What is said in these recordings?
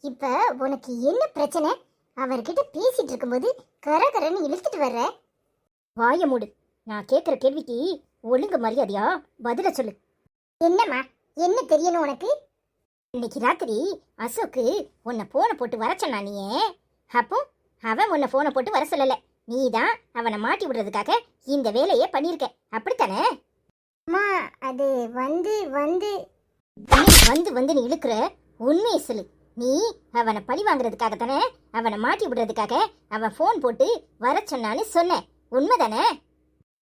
இப்ப உனக்கு என்ன பிரச்சனை? அவர்கிட்ட பேசிட்டு இருக்கும்போது கரகரன்னு இழுத்துட்டு வர்ற. வாய மூடு. நான் கேட்குற கேள்விக்கு ஒழுங்கு மரியாதையா பதில சொல்லு. என்னம்மா, என்ன தெரியணும் உனக்கு? இன்னைக்கு ராத்திரி அசோக்கு உன்னை போனை போட்டு வர சொன்னா நீயே. அப்போ அவன் உன்னை போனை போட்டு வர சொல்லல, நீ தான் அவனை மாட்டி விடுறதுக்காக இந்த வேலையே பண்ணியிருக்க, அப்படித்தானே? அம்மா, அது வந்து வந்து வந்து வந்து நீ இழுக்கிற உண்மையை சொல்லு. நீ அவனை பழி வாங்குறதுக்காக தானே, அவனை மாட்டி விடுறதுக்காக அவன் ஃபோன் போட்டு வர சொன்னான்னு சொன்ன, உண்மைதானே?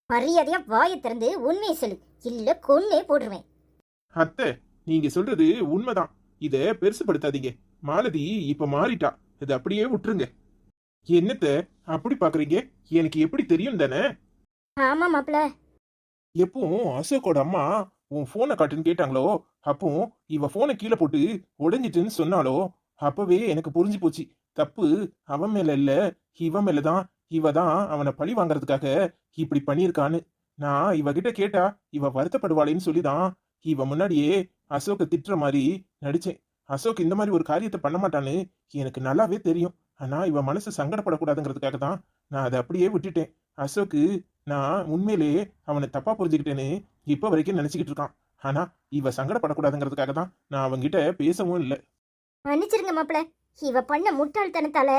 மரியாதையா வாயை திறந்து உண்மையை சொல்லு, இல்ல கொன்னே போடுருவேன். அத்தை, நீங்க சொல்றது உண்மைதான். இத பெருசுபடுத்தாதீங்க. மாலதி இப்ப மாறிட்டா, இதை அப்படியே விட்டுருங்க. என்னத்த அப்படி பாக்குறீங்க? எனக்கு எப்படி தெரியும் தானே? ஆமா மாப்பிள. எப்பவும் அசோக்கோட அம்மா உன் போனை காட்டுன்னு கேட்டாங்களோ, அப்போ இவ போனை கீழே போட்டு உடைஞ்சிட்டுன்னு சொன்னாலோ, அப்பவே எனக்கு புரிஞ்சு போச்சு. தப்பு அவன் மேல இல்ல, இவன் மேலதான். இவ தான் அவனை பழி வாங்கறதுக்காக இப்படி பண்ணியிருக்கான்னு. நான் இவகிட்ட கேட்டா இவ வருத்தப்படுவாளேன்னு சொல்லிதான் இவ முன்னாடியே அசோக்க திட்டுற மாதிரி நடிச்சேன். அசோக் இந்த மாதிரி ஒரு காரியத்தை பண்ண மாட்டான்னு எனக்கு நல்லாவே தெரியும். ஆனா இவ மனசு சங்கடப்படக்கூடாதுங்கிறதுக்காக தான் நான் அதை அப்படியே விட்டுட்டேன். அசோக்கு நான் உண்மையிலேயே அவனை தப்பா புரிஞ்சுக்கிட்டேன்னு இப்ப வரைக்கும் நினைச்சுக்கிட்டு இருக்கான். ஆனா இவ சங்கடப்படக்கூடாதுங்கிறதுக்காக தான் நான் அவன்கிட்ட பேசவும் இல்லை. மன்னிச்சிருங்க மாப்பிள, இவ பண்ண முட்டாள்தனத்தால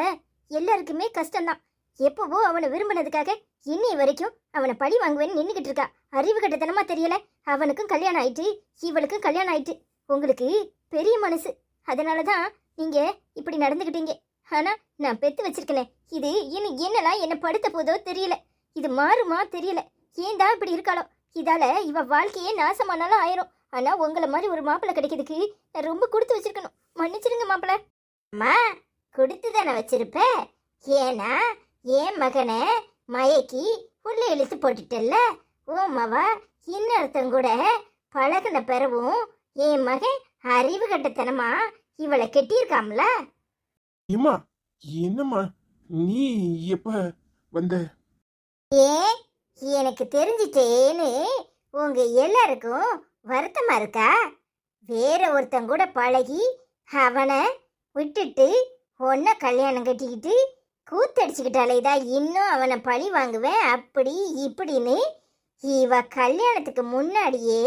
எல்லாருக்குமே கஷ்டம்தான். எப்பவோ அவனை விரும்பினதுக்காக இன்னி வரைக்கும் அவனை பழி வாங்குவேன்னு நின்னுகிட்டு இருக்கா. அறிவு கட்டத்தனமா தெரியல. அவனுக்கும் கல்யாணம் ஆயிட்டு, இவளுக்கும் கல்யாணம் ஆயிட்டு. உங்களுக்கு பெரிய மனசு, அதனாலதான் நீங்க இப்படி நடந்துகிட்டீங்க. ஆனா நான் பெத்து வச்சிருக்கேன். இது இன்னும் என்னெல்லாம் என்ன படுத்த போதோ தெரியல. இது மாறுமா தெரியல. ஏன் தான் இப்படி இருக்காளோ? இதால இவ வாழ்க்கையே நாசமானாலும் ஆயிரும். ஆனா உங்களை மாதிரி ஒரு மாப்பிள்ளை கிடைக்கிறதுக்கு நான் ரொம்ப கொடுத்து வச்சிருக்கணும். மன்னிச்சிருங்க மாப்பிள்ள. அம்மா, கொடுத்து தானே வச்சிருப்ப. ஏன்னா என் மகனை மயக்கி உள்ள இழுத்து போட்டுட்டல்ல. ஓ மவா, இன்னொருத்தன் கூட பழகின பிறவும் என் மகன் அறிவு கட்டத்தனமா இவளை கெட்டியிருக்காம்ல. இம்மா, என்னம்மா நீ எப்ப வந்த? ஏன், எனக்கு தெரிஞ்சிட்டேன்னு உங்க எல்லாருக்கும் வருத்தமா இருக்கா? வேற ஒருத்தன் கூட பழகி அவனை விட்டுட்டு ஒன்ன கல்யாணம் கட்டிக்கிட்டு கூத்தடிச்சுக்கிட்டாலேதா இன்னும் அவனை பழி வாங்குவேன் அப்படி இப்படின்னு. இவ கல்யாணத்துக்கு முன்னாடியே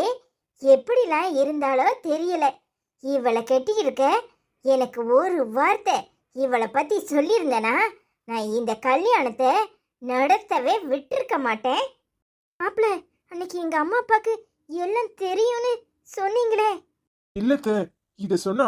எப்படிலாம் இருந்தாலோ தெரியல. இவளை கட்டிக்கிருக்க எனக்கு ஒரு வார்த்தை இவளை பத்தி சொல்லியிருந்தேனா நான் இந்த கல்யாணத்தை நடத்தவே விட்டுருக்க மாட்டேன். மாப்பிள, அன்னைக்கு எங்க அம்மா அப்பாக்கு எல்லாம் தெரியும்னு சொன்னீங்களே. இல்லத்த, இத சொன்னா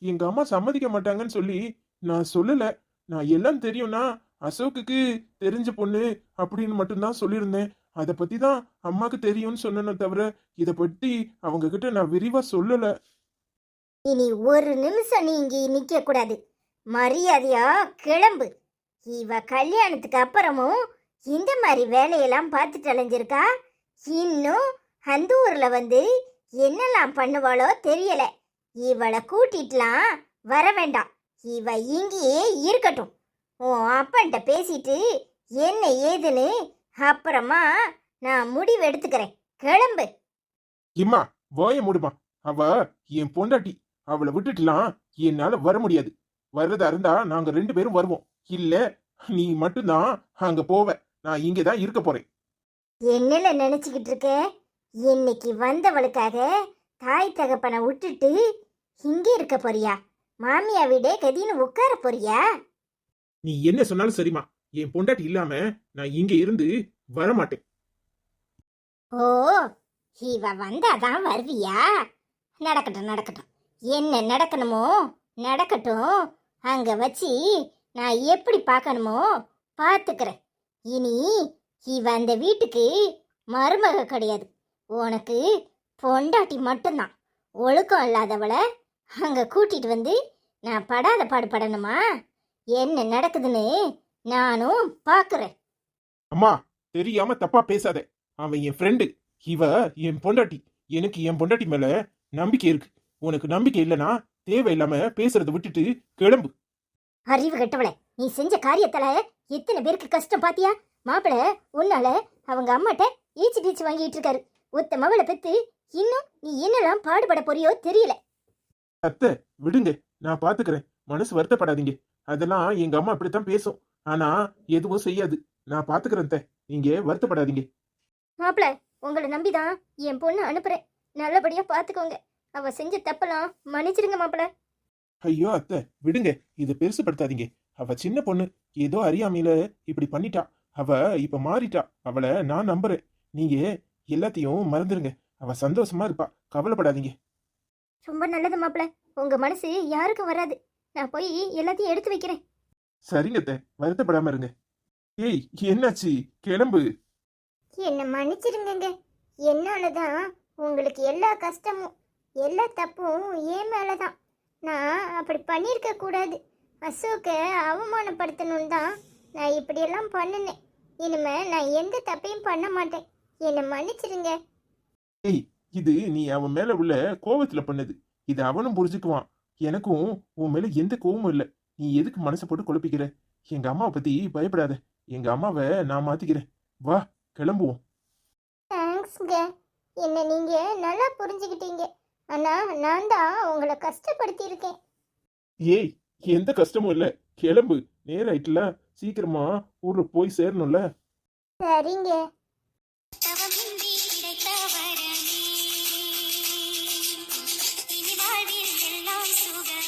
எங்க அம்மா சம்மதிக்க மாட்டாங்கன்னு சொல்லி நான் சொல்லல. நான் எல்லாம் தெரியும்னா அசோக்குக்கு தெரிஞ்ச பொண்ணு அப்படின்னு மட்டும்தான் சொல்லியிருந்தேன். அதை பத்தி தான் அம்மாக்கு தெரியும்னு சொன்னேனே தவிர இதை பத்தி அவங்க கிட்ட நான் விரிவா சொல்லல. இனி ஒரு நிமிஷம் நீ இங்கே நிக்க கூடாது. மரியாதையா கிளம்பு. இவ கல்யாணத்துக்கு அப்புறமும் இந்த மாதிரி வேலையெல்லாம் பார்த்துட்டு அலைஞ்சிருக்கா. இன்னும் அந்த ஊர்ல வந்து என்னெல்லாம் பண்ணுவாளோ தெரியல. இவளை கூட்டிட்டுலாம் வர வேண்டாம். இவ இங்கேயே இருக்கட்டும். உன் அப்பன்ட்ட பேசிட்டு என்ன ஏதுன்னு அப்புறமா நான் முடிவு எடுத்துக்கிறேன். கிளம்பு. இம்மா, வாய மூடுமா. அவ என் பொண்டாட்டி. அவளை விட்டுட்டுலாம் என்னால வர முடியாது. வர்றதா இருந்தா நாங்க 2 பேரும் வருவோம். இல்ல நீ மட்டும்தான் அங்க போவ. நான் இங்கதான் இருக்க போறேன். என்னல நினைச்சுக்கிட்டு இருக்க? இன்னைக்கு வந்தவளுக்காக தாய் தகப்பனை விட்டுட்டு இங்கே இருக்க போறியா? மாமியா வீடே கதின்னு உட்கார போறியா? நீ என்ன சொன்னாலும் சரிம்மா. என் பொண்டாட்டி இல்லாம நான் இங்க இருந்து வரமாட்டேன். ஓ, இவ வந்தாதான் வருவியா? நடக்கட்டும் நடக்கட்டும். என்ன நடக்கணுமோ நடக்கட்டும். அங்க வச்சு நான் எப்படி பார்க்கணுமோ பார்த்துக்கிறேன். இனி இவ அந்த வீட்டுக்கு மருமக கிடையாது. உனக்கு பொண்டாட்டி மட்டும்தான். ஒழுக்கம் இல்லாதவளை அங்க கூட்டிட்டு வந்து நான் படாத பாடுபடணுமா? என்ன நடக்குதுன்னு நானும் பார்க்குறேன். அம்மா, தெரியாம தப்பா பேசாத. அவன் என் ஃப்ரெண்டு, இவ என் பொண்டாட்டி. எனக்கு என் பொண்டாட்டி மேல நம்பிக்கை இருக்கு. உனக்கு நம்பிக்கை இல்லைன்னா தேவையில்லாம பேசுறதை விட்டுட்டு கிளம்பு. அறிவு கெட்டவளே, நீ செஞ்ச காரியத்தால எத்தனை பேருக்கு கஷ்டம் பாத்தியா? மாப்பிள்ள உன்னால அவங்க அம்மாட்ட ஈச்சு டீச்சு வாங்கிட்டு இருக்காரு. ஒத்த மவளை பெத்து இன்னும் நீ என்னெல்லாம் பாடுபட போறியோ தெரியல. அத்தை, விடுங்க, நான் பாத்துக்கிறேன். மனசு வருத்தப்படாதீங்க. அதெல்லாம் எங்க அம்மா இப்படித்தான் பேசும். ஆனா எதுவும் செய்யாது. நான் பாத்துக்கிறேன் அத்தை. நீங்க வருத்தப்படாதீங்க. மாப்பிள, உங்களை நம்பிதான் என் பொண்ணு அனுப்புறேன். நல்லபடியா பாத்துக்கோங்க. அவ செஞ்ச தப்பெல்லாம் மன்னிச்சிருங்க மாப்பிள. ஐயோ அத்தை, விடுங்க. இதை பெருசுப்படுத்தாதீங்க. அவ சின்ன பொண்ணு. ஏதோ அறியாமையில இப்படி பண்ணிட்டா. அவ இப்ப மாறிட்டா. அவளை நான் நம்புறேன். நீங்க எல்லாத்தையும் மறந்துருங்க. அவ சந்தோஷமா இருப்பா. கவலைப்படாதீங்க. ரொம்ப நல்லது மாப்பிள. உங்க மனசு யாருக்கும் வராது. நான் போய் எல்லாத்தையும் எடுத்து வைக்கிறேன். சரிங்க அத்தை, வருத்தப்படாம இருங்க. ஏய், என்னாச்சு? கிளம்பு. என்ன மன்னிச்சிருங்கங்க. என்னாலதான் உங்களுக்கு எல்லா கஷ்டமும் எல்லா தப்பும் என் மேலதான். நான் அப்படி பண்ணியிருக்க கூடாது. அசோக்கை அவமானப்படுத்தணும் தான் நான் இப்படியெல்லாம் பண்ணினேன். இனிமே நான் எந்த தப்பையும் பண்ண மாட்டேன். என்னை மன்னிச்சிருங்க. ஏய், இது நீ அவன் மேல உள்ள கோவத்துல பண்ணது. இது அவனும் புரிஞ்சுக்குவான். எனக்கும் உன் மேல எந்த கோவமும் இல்ல. நீ எதுக்கு மனசை போட்டு குழப்பிக்கிற? எங்க அம்மாவை பத்தி பயப்படாத. எங்க அம்மாவை நான் மாத்திக்கிறேன். வா, கிளம்புவோம். தேங்க்ஸ்ங்க. என்னை நீங்க நல்லா புரிஞ்சுக்கிட்டீங்க. ஆனா நான் தான் உங்களை கஷ்டப்படுத்தி இருக்கேன். ஏய், எந்த கஷ்டமும் இல்ல. கிளம்பு. நேராயிட்டுல. சீக்கிரமா ஊர்ல போய் சேரணும்ல. சரிங்க. தவமின்றி கிடைத்த வரமே இனி வாழ்வில் எல்லாம் சுகமே.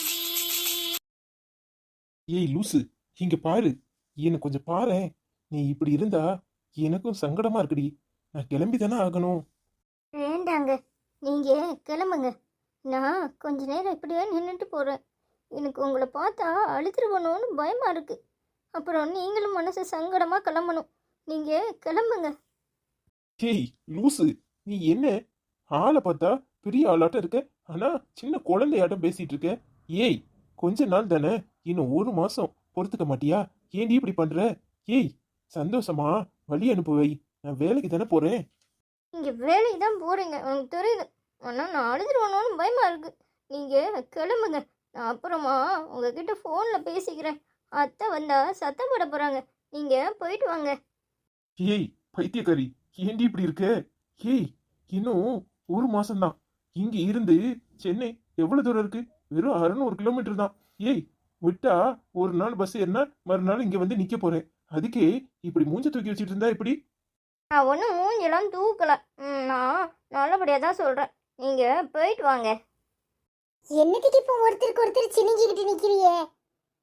ஏய் லூசு, இங்க பாரு. என்ன கொஞ்சம் பாரேன். நீ இப்படி இருந்தா எனக்கும் சங்கடமா இருக்குடி. நான் கிளம்பி தானே ஆகணும். வேண்டாங்க, நீங்க கிளம்புங்க. நான் கொஞ்ச நேரம் இப்படியே நின்றுட்டு போறேன். எனக்கு உங்களை பார்த்தா அழுதுருவணும்னு பயமா இருக்கு. அப்புறம் நீங்களும் மனசு சங்கடமா கிளம்பணும். நீங்க கிளம்புங்க. ஏய் லூசு, நீ என்ன ஆளை பார்த்தா பெரிய ஆளாட்டம் இருக்க, ஆனா சின்ன குழந்தையாட்டம் பேசிட்டு இருக்க. ஏய், கொஞ்ச நாள் தானே, இன்னும் 1 மாசம் பொறுத்துக்க மாட்டியா? ஏன்டி இப்படி பண்ற? ஏய், சந்தோஷமா வழி அனுப்பு வை. நான் வேலைக்கு தானே போறேன். நீங்க வேலைக்கு தான் போறீங்க, எனக்கு தெரியுது. ஆனா நான் அழுதுருவணும்னு பயமா இருக்கு. நீங்க கிளம்புங்க. நான் அப்புறமா உங்ககிட்ட ஃபோன்ல பேசிக்கிறேன். அத்தை வந்தா சத்தம் போட போறாங்க. நீங்க போயிட்டு வாங்க. ஏய் பைத்தியக்காரி, ஏன்டி இப்படி இருக்க? ஏய், இன்னும் 1 மாசம்தான். இங்க இருந்து சென்னை எவ்வளவு தூரம் இருக்கு? வெறும் 600 கிலோமீட்டர் தான். ஏய், விட்டா ஒரு நாள் பஸ் ஏறினா மறுநாள் இங்க வந்து நிக்க போறேன். அதுக்கே இப்படி மூஞ்ச தூக்கி வச்சிட்டு இருந்தா எப்படி? நான் ஒன்றும் மூஞ்செல்லாம் தூக்கல. நான் நல்லபடியாக தான் சொல்கிறேன். நீங்கள் போயிட்டு வாங்க. என்னத்துக்கு இப்போ ஒருத்தருக்கு ஒருத்தர் சினிங்கிக்கிட்டு நிக்கிறியே?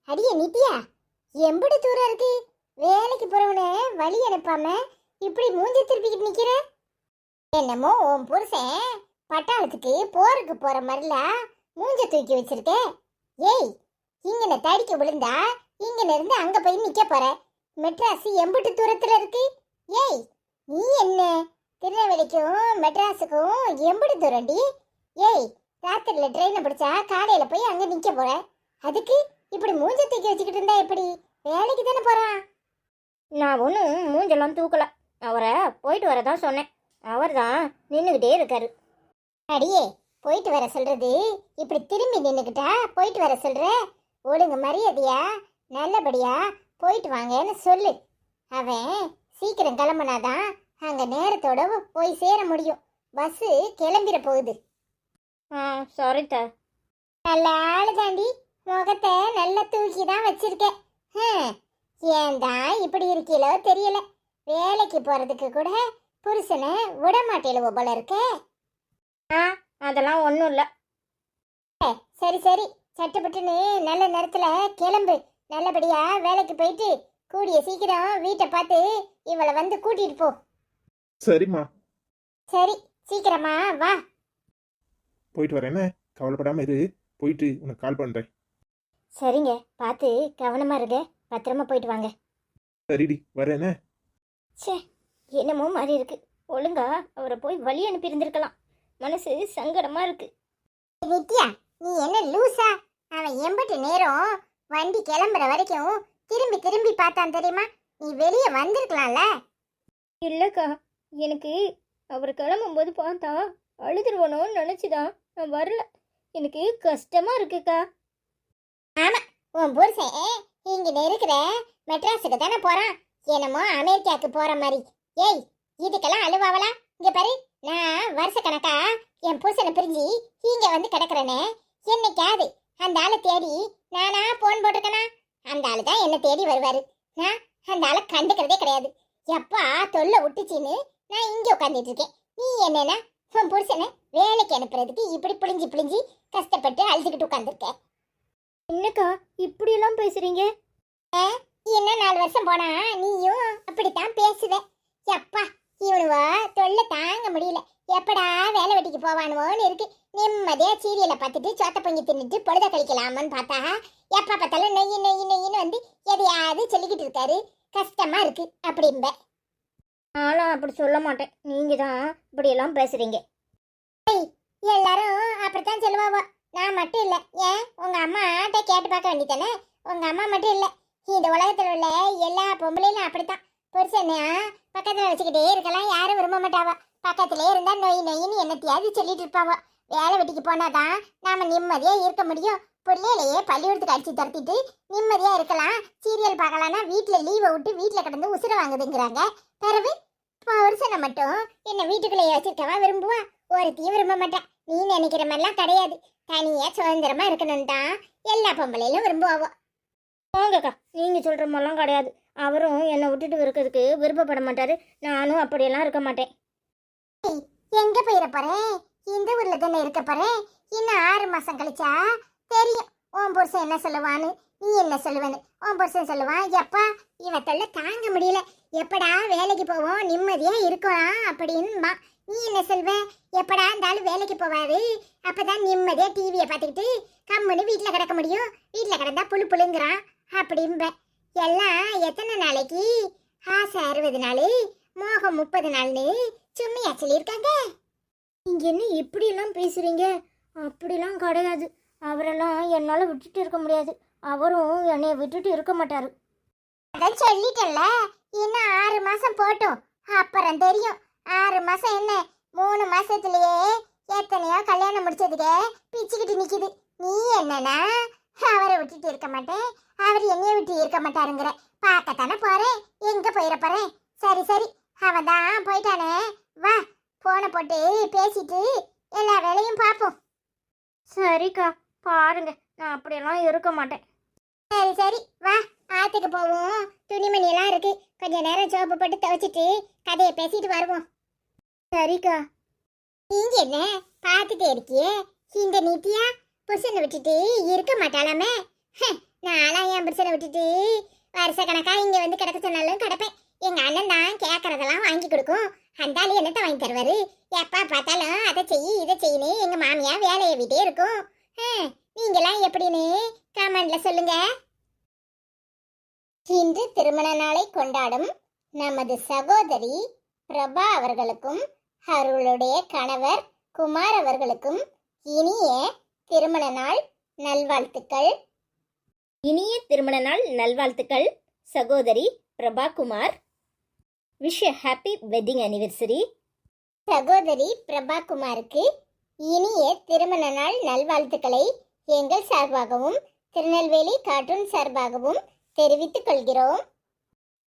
அடியே நித்யா, எம்படி தூரம் இருக்கு? வேலைக்கு போறவன வழி அனுப்பாம இப்படி மூஞ்சி திருப்பிக்கிட்டு நிக்கிற? என்னமோ உன் புருஷன் பட்டாளத்துக்கு போருக்கு போற மாதிரில மூஞ்ச தூக்கி வச்சிருக்க. ஏய், இங்கன தடிக்க விழுந்தா இங்கன இருந்து அங்க போய் நிக்க போற. மெட்ராஸ் எம்பட்டு தூரத்துல இருக்கு? ஏய், நீ என்ன திருநெல்வேலிக்கும் மெட்ராஸுக்கும் எம்படி தூரண்டி? ஏய், ராத்திரில ட்ரெயினை பிடிச்சா காலையில போய் அங்க நிக்க போற. அதுக்கு இப்படி மூஞ்ச தூக்கி வச்சுக்கிட்டு இருந்தா எப்படி? வேலைக்கு தானே போறான். நான் ஒன்றும் மூஞ்செல்லாம் தூக்கல. அவரை போயிட்டு வர தான் சொன்னேன். அவர் தான் நின்றுக்கிட்டே இருக்காரு. அடியே, போயிட்டு வர சொல்றது இப்படி திரும்பி நின்னுக்கிட்டா போயிட்டு வர சொல்ற? ஒழுங்கு மரியாதையா நல்லபடியா போயிட்டு வாங்கன்னு சொல்லு. அவன் சீக்கிரம் கிளம்புனாதான் அங்க நேரத்தோட போய் சேர முடியும். பஸ்ஸு கிளம்பிட போகுது. Sorry sir. நல்ல ஆளு தாண்டி, முகத்தை நல்லா தூக்கி தான் வச்சிருக்க. ஏன் தான் இப்படி இருக்கீங்களோ தெரியல. வேலைக்கு போறதுக்கு கூட புருஷனை விட மாட்டேலுவோ போல இருக்க. அதெல்லாம் ஒன்றும் இல்லை. சரி சரி, சட்டுப்பட்டுன்னு நல்ல நேரத்துல கிளம்பு. நல்லபடியா வேலைக்கு போயிட்டு கூடிய சீக்கிரம் வீட்டை பார்த்து இவளை வந்து கூட்டிட்டு போ. சரிம்மா, சரி, சீக்கிரமா வா. போயிட்டு வரேன். என்ன கவலைப்படாம இரு. போயிட்டு உனக்கு கால் பண்றேன். சரிங்க, பார்த்து கவனமாக இருங்க. பத்திரமா போயிட்டு வாங்க. சரிடி, வரேனே. சே, என்னமோ மாதிரி இருக்கு. ஒழுங்கா அவரை போய் வழி அனுப்பி இருந்திருக்கலாம். மனசு சங்கடமா இருக்கு. நித்யா, நீ என்ன லூசா? அவன் எம்பட்டு நேரம் வண்டி கிளம்புற வரைக்கும் திரும்பி திரும்பி பார்த்தான் தெரியுமா? நீ வெளியே வந்திருக்கலாம்ல. இல்லைக்கா, எனக்கு அவர் கிளம்பும்போது பார்த்தா அழுதுருவணும்னு நினச்சிதான் நான் வரல. எனக்கு கஷ்டமா இருக்குக்கா. உன் புருஷன் இங்க இருக்கிற மெட்ராஸுக்கு தானே போறான். என்னமோ அமெரிக்காவுக்கு போற மாதிரி. ஏய், இதுக்கெல்லாம் அழுவாவலா? இங்க பாரு, நான் வருஷ கணக்கா என் புருஷனை பிரிஞ்சு இங்க வந்து கிடக்குறேனே. என்னைக்காவது அந்த ஆளை தேடி நானா போன் போட்டிருக்கேனா? அந்த ஆளு தான் என்ன தேடி வருவாரு. நான் அந்த ஆளை கண்டுக்கிறதே கிடையாது. எப்பா தொல்லை விட்டுச்சின்னு நான் இங்கே உட்காந்துட்டு இருக்கேன். நீ என்னன்னா உன் புருஷனை வேலைக்கு அனுப்புறதுக்கு இப்படி பிழிஞ்சு பிழிஞ்சு கஷ்டப்பட்டு அழுதுகிட்டு உட்காந்துருக்க. என்னக்கா இப்படியெல்லாம் பேசுறீங்க? இன்னும் 4 வருஷம் போனா நீயும் அப்படித்தான் பேசுவ. எப்பா இவனுவா தொல்லை தாங்க முடியல. எப்படா வேலை வெட்டிக்கு போவானுவோன்னு இருக்கு. நிம்மதியா சீரியலை பார்த்துட்டு சோத்த பொங்கி தின்னுட்டு பொழுத கழிக்கலாமான்னு பார்த்தா எப்ப பார்த்தாலும் நொய்யு நொய்யு நொய்யின்னு வந்து எதையாவது சொல்லிக்கிட்டு இருக்காரு. கஷ்டமா இருக்கு அப்படிம்ப. நானும் அப்படி சொல்ல மாட்டேன், நீங்க தான் இப்படியெல்லாம் பேசுறீங்க. எல்லாரும் அப்படித்தான் சொல்லுவாவோ. நான் மட்டும் இல்ல. ஏன் உங்க அம்மாட்ட கேட்டு பார்க்க வேண்டியதானே? உங்க அம்மா மட்டும் இல்ல, இந்த உலகத்துல உள்ள எல்லா பொம்பளையும் அப்படித்தான். புருஷனையா பக்கத்துல வச்சுக்கிட்டே இருக்கலாம் யாரும் விரும்ப மாட்டாவா. பக்கத்திலே இருந்தா நொய் நொயின்னு என்னத்தையாவது சொல்லிட்டு இருப்பாவோ. வேலை வெட்டிக்கு போனாதான் நாம நிம்மதியா இருக்க முடியும். பிள்ளையிலேயே பள்ளிக்கூடத்துக்கு அடிச்சு தரத்திட்டு நிம்மதியா இருக்கலாம். சீரியல் பார்க்கலாம்னா வீட்டுல லீவை விட்டு வீட்டுல கிடந்து உசுர வாங்குதுங்கிறாங்க. பிறகு புருஷனை மட்டும் என்ன வீட்டுக்குள்ளேயே வச்சிருக்கவா விரும்புவா? ஒருத்தையும் விரும்ப மாட்டா. நீ நினைக்கிற மாதிரிலாம் கிடையாது. தனியா சுதந்திரமா இருக்கணும் தான் எல்லா பொம்பளையிலும் விரும்புவாவோ. போங்கக்கா, நீங்க சொல்ற மாதிரிலாம் கிடையாது. அவரும் என்னை விட்டுட்டு இருக்கிறதுக்கு விருப்பப்பட மாட்டாரு. நானும் அப்படியெல்லாம் இருக்க மாட்டேன். எங்க போயிட போறேன்? இந்த ஊர்ல தானே இருக்க போறேன். இன்னும் 6 மாசம் கழிச்சா தெரியும் உன் புருஷன் என்ன சொல்லுவான்னு, நீ என்ன சொல்லுவேன்னு. உன் புருஷன் சொல்லுவான், எப்பா இவத்தள்ள தாங்க முடியல, எப்படா வேலைக்கு போவோம் நிம்மதியா இருக்கலாம் அப்படின்மா. நீ என்ன சொல்வ? எப்படா இருந்தாலும் வேலைக்கு போவாரு, அப்பதான் நிம்மதியா டிவியை பார்த்துக்கிட்டு கம்முன்னு வீட்டுல கிடக்க முடியும். வீட்டுல கிடந்தா புழு புழுங்குறான் அப்படிம்ப. எல்லாம் எத்தனை நாளைக்கு? ஆசை 60 நாள், மோகம் 30 நாள்னு சும்மையா சொல்லியிருக்காங்க. நீங்க என்ன இப்படியெல்லாம் பேசுறீங்க? அப்படிலாம் கிடையாது. அவரெல்லாம் என்னால் விட்டுட்டு இருக்க முடியாது. அவரும் என்னை விட்டுட்டு இருக்க மாட்டாரு. அதான் சொல்லிட்டல, இன்னும் 6 மாசம் போட்டும், அப்புறம் தெரியும். 6 மாசம் என்ன, 3 மாசத்துலயே எத்தனையோ கல்யாணம் முடிச்சதுக்கு பிச்சுக்கிட்டு நிக்குது. நீ என்னன்னா அவரை விட்டுட்டு இருக்க மாட்டேன், அவர் என்னைய விட்டு இருக்க மாட்டாருங்கிற. பார்க்கத்தானே போறேன், எங்க போயிட போறேன்? சரி சரி, அவன் தான் போயிட்டானே, வா போனை போட்டு பேசிட்டு எல்லா வேலையும் பார்ப்போம். சரிக்கா, பாருங்க, நான் அப்படியெல்லாம் இருக்க மாட்டேன். சரி சரி, வா ஆத்துக்கு போவோம். துணிமணி எல்லாம் இருக்கு, கொஞ்ச நேரம் சோப்பு போட்டு துவைச்சிட்டு கதையை பேசிட்டு வருவோம். சரிக்கா. நீங்க என்ன பார்த்துட்டே இருக்கியே? இந்த நீட்டியா புருஷனை விட்டுட்டு இருக்க மாட்டாளாமே. நான்லாம் என் புருஷனை விட்டுட்டு வருஷ கணக்கா இங்க வந்து கிடக்க சொன்னாலும் கிடப்பேன். எங்க அண்ணன் தான் கேட்கறதெல்லாம் வாங்கி கொடுக்கும். அந்த ஆளு என்னத்தை வாங்கி தருவாரு? எப்பா பார்த்தாலும் அதை செய்யி இதை செய்யணும் எங்க மாமியா வேலையை விட்டே இருக்கும். நீங்களாம் எப்படின்னு கமெண்ட்ல சொல்லுங்க. இன்று திருமண நாளை கொண்டாடும் நமது சகோதரி பிரபா அவர்களுக்கும் அவர்களுடைய கணவர் குமார் அவர்களுக்கும் இனிய திருமண நாள் நல்வாழ்த்துக்கள். இனிய திருமண நாள் நல்வாழ்த்துக்கள் சகோதரி பிரபா குமார். விஷ் எ ஹாப்பி வெட்டிங் அனிவர்சரி. சகோதரி பிரபா குமாருக்கு இனிய திருமண நாள் நல்வாழ்த்துக்களை எங்கள் சார்பாகவும் திருநெல்வேலி கார்ட்டூன் சார்பாகவும் தெரிவித்துக் கொள்கிறோம்.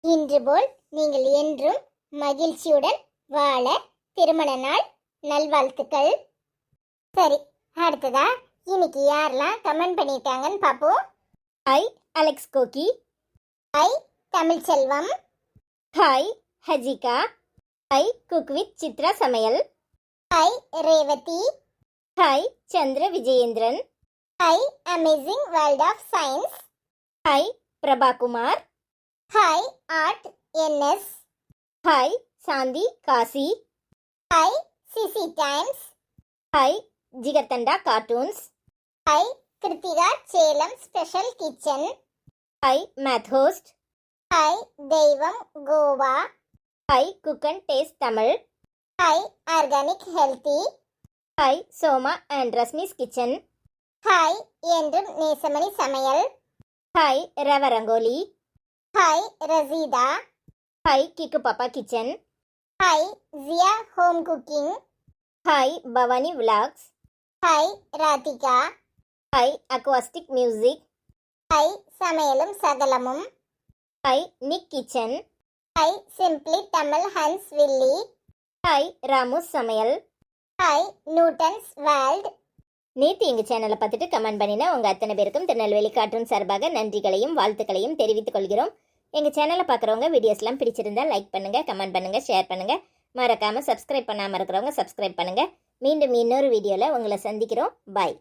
இன்று போல் நீங்கள் என்றும் மகிழ்ச்சியுடன் வாழ திருமண நாள் நல்வாழ்த்துக்கள். சரி, அடுத்ததா இன்னைக்கு யாரெல்லாம் கமெண்ட் பண்ணிட்டாங்கன்னு பார்ப்போம். Hi Alex Kogi. Hi Tamilselvam. Hi Hajika. Hi cook with Chitra Samayal. Hi Revathi. Hi Chandra Vijayendran. Hi amazing world of science. Hi Prabha Kumar. Hi art NS. Hi Shanthi Kasi. Hi CC times. Hi Jigarthanda cartoons. Hi Kiruthika Salem special kitchen. Hi math host. Hi Deivam Goa. Hi cook and taste Tamil. Hi organic healthy. Hi Soma and Rasmi's kitchen. Hi என்றும் Nesamani Samayal. Hi ரவ rangoli. Hi Rasheeda. Hi Kikku Pappa kitchen. Hi Jiya home cooking. Hi Bhavani vlogs. Hi Radhika. Hi acoustic music. Hi சமையலும் சகலமும். Hi Nick kitchen. Hi simply Tamil Hans Willi. Hi Ramu Samayal. Hi Newton's world. நேற்று எங்கள் சேனலை பார்த்துட்டு comment பண்ணினா உங்கள் அத்தனை பேருக்கும் திருநெல்வேலி கார்ட்டூன் சார்பாக நன்றிகளையும் வாழ்த்துக்களையும் தெரிவித்துக் கொள்கிறோம். எங்கள் சேனலை பார்க்குறவங்க வீடியோஸ்லாம் பிடிச்சிருந்தா லைக் பண்ணுங்கள், கமெண்ட் பண்ணுங்கள், ஷேர் பண்ணுங்கள். மறக்காமல் சப்ஸ்கிரைப் பண்ணாமல் இருக்கிறவங்க சப்ஸ்கிரைப் பண்ணுங்கள். மீண்டும் இன்னொரு வீடியோவில் உங்களை சந்திக்கிறோம். பாய்.